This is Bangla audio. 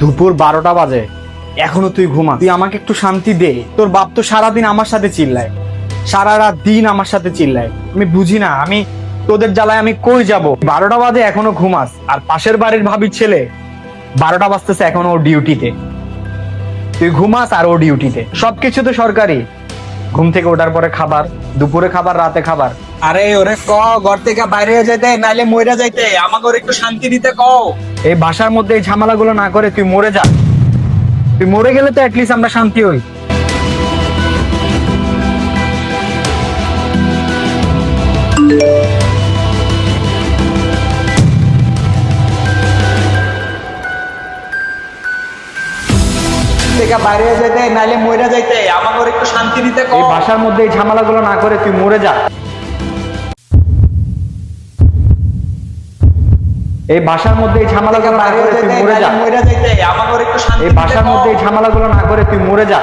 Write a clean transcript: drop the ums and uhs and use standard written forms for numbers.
দুপুর 12টা বাজে, এখনো তুই ঘুমা। তুই আমাকে একটু শান্তি দে। তোর বাপ তো সারাদিন আমার সাথে চিল্লায়, সারা রাত দিন আমার সাথে চিল্লায়। আমি বুঝি না, আমি তোদের জ্বালায় আমি কই যাব? 12টা বাজে এখনো ঘুমাস, আর পাশের বাড়ির ভাবির ছেলে 12টা বাজতেছে এখনো ও ডিউটিতে। তুই ঘুমাস আর ও ডিউটিতে। সবকিছু তো সরকারি। ঘুম থেকে ওঠার পরে খাবার, দুপুরে খাবার, রাতে খাবার। আরে ওরে ঘর থেকে বাইরে যেতে, নাইলে মইরা যাইতে, আমাকে ওরে একটু শান্তি দিতে এই বাসার মধ্যে এই ঝামেলাগুলো না করে তুই মরে যা। তুই মরে গেলে তো অ্যাটলিস্ট আমরা শান্তি হই। থেকে বাইরে যেতে, নাইলে মইরা যাইতে, আমাকে ওরে একটু শান্তি দিতে এই বাসার মধ্যে এই ঝামেলাগুলো না করে তুই মরে যা। এই বাসার মধ্যে এই ঝামেলাগুলো না বাইরে করে যেতে, তুই মরে যা। নাইলে মইরা যাইতে, আমাকে ওরে একটু শান্তি এই বাসার মধ্যে এই ঝামেলাগুলো না করে তুই মরে যা।